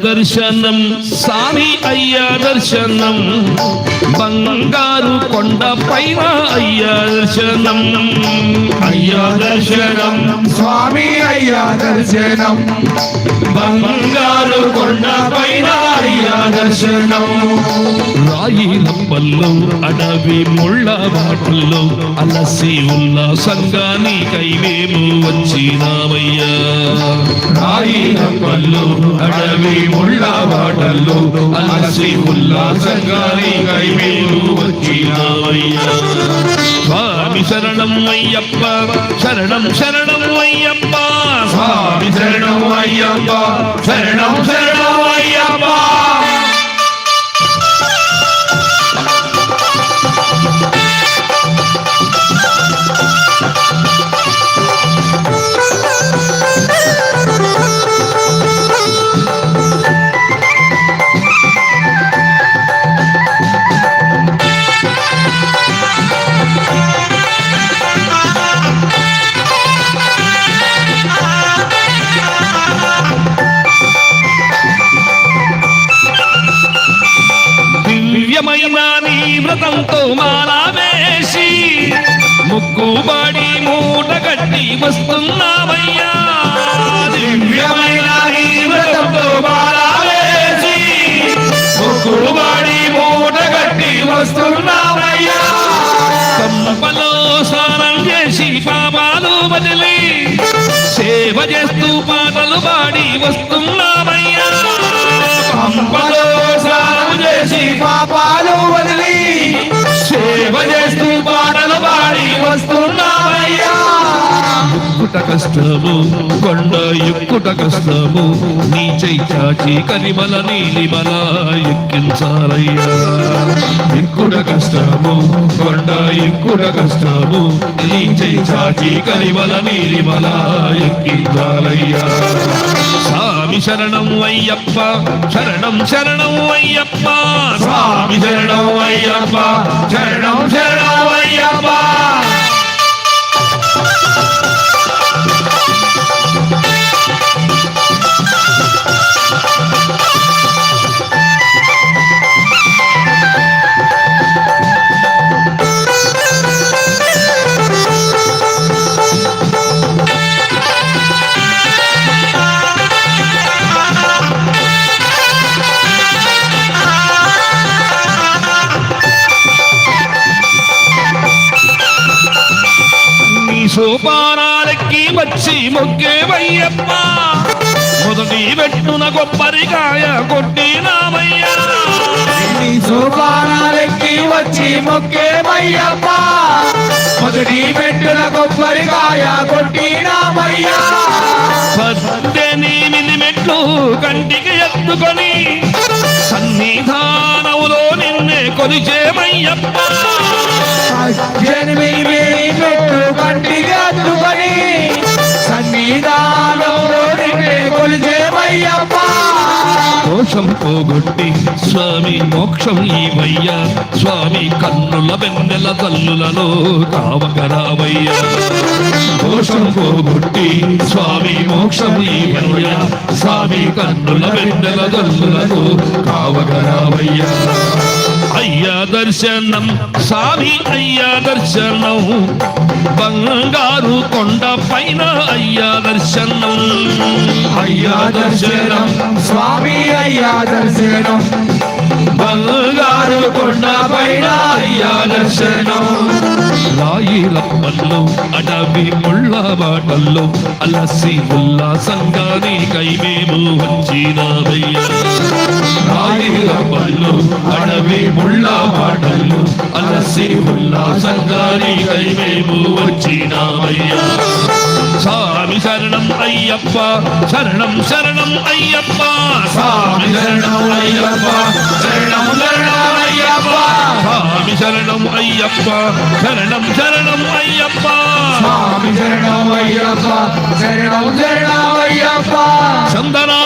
దర్శనం స్వామి అయ్యా దర్శనం బంగారు కొండ పైన అయ్యా దర్శనం అయ్యా దర్శనం స్వామి అయ్యా దర్శనం బంగారు కొండ పైన అయ్యా దర్శనం రాయి లంబల్లో అడవి ముళ్ళ బాటల్లో అలసి ఉల్లాసంగా నీకై మేము వచ్చినామయ్యా రాయి లంబల్లో అడవి ముళ్ళ బాటల్లో అలసి ఉల్లాసంగా నీకై మేము వచ్చినామయ్యా స్వామి శరణం అయ్యప్ప శరణం శరణం అయ్యప్ప స్వామి శరణం అయ్యప్ప శరణం శరణం అయ్యప్ప దివ్యమైన నీ వ్రతంతో మాలా వేసి ముక్కుబడి మూట కట్టి వస్తున్నామయ్యా దివ్యమైన నీ వ్రతంతో మాలా వేసి ముక్కుబడి మూట కట్టి వస్తున్నామయ్యా కంపలో స్నానం చేసి పాపాలు వదిలి సేవ చేస్తూ పాటలు పాడి వస్తున్నామయ్యా పంపలో స్నానం చేసి పాపాలు వదిలి సేవ చేస్తూ పాటలు పాడి వస్తున్నామయ్యా ఎక్కుట కష్టము కొండ ఎక్కుట కష్టము నీ చాచి కరిమల నీలిమల ఎక్కించాలయ్యా ఎక్కుట కష్టము కొండ ఎక్కుట కష్టము నీ చాచి కరిమల నీలిమల ఎక్కించాలయ్యా స్వామి శరణం అయ్యప్ప శరణం శరణం అయ్యప్ప స్వామి శరణం అయ్యప్ప శరణం శరణం అయ్యప్ప సోపానాలెక్కి వచ్చి మొక్కేవయ్యప్ప మొదటి పెట్టున కొబ్బరికాయ కొట్టినామయ్యా సోపానాలెక్కి వచ్చి మొక్కేవయ్యప్ప మొదటి పెట్టున కొబ్బరికాయ కొట్టినామయ్యా 18 మెట్లు కంటికి ఎత్తుకొని సన్నిధానములో నిన్నే కొలిచేమయ్యప్ప 18 మెట్లు కంటికి ఎత్తుకొని సన్నిధానంలో నిన్నే కొలిచేమయ్యప్ప దోషం పోగొట్టి స్వామి మోక్షం ఈవయ్యా స్వామి కన్నుల వెన్నెల తల్లులలో కావగరావయ్యా దోషం పోగొట్టి స్వామి మోక్షం ఈవయ్యా స్వామి కన్నుల వెన్నెల తల్లులలో కావగరావయ్యా అయ్యా దర్శనం స్వామి అయ్యా దర్శనం బంగారు కొండ పైన అయ్యా దర్శనం అయ్యా దర్శనం స్వామి అయ్యా దర్శనం బంగారు కొండ పైన అయ్యా దర్శనం రాయి లప్పల్లో అడవి ముళ్ళ బాటల్లో అలసి ఉల్లాసంగా నీకై మేము వచ్చినామయ్యా రాయి లప్పల్లో అడవి ముళ్ళ బాటల్లో అలసి ఉల్లాసంగా నీకై మేము వచ్చినామయ్యా స్వామి శరణం అయ్యప్ప శరణం శరణం అయ్యప్ప స్వామి శరణం అయ్యప్ప శరణం శరణం అయ్యప్ప స్వామి శరణం అయ్యప్ప శరణం శరణం అయ్యప్ప స్వామి శరణం అయ్యప్ప శరణం శరణం అయ్యప్ప చందనా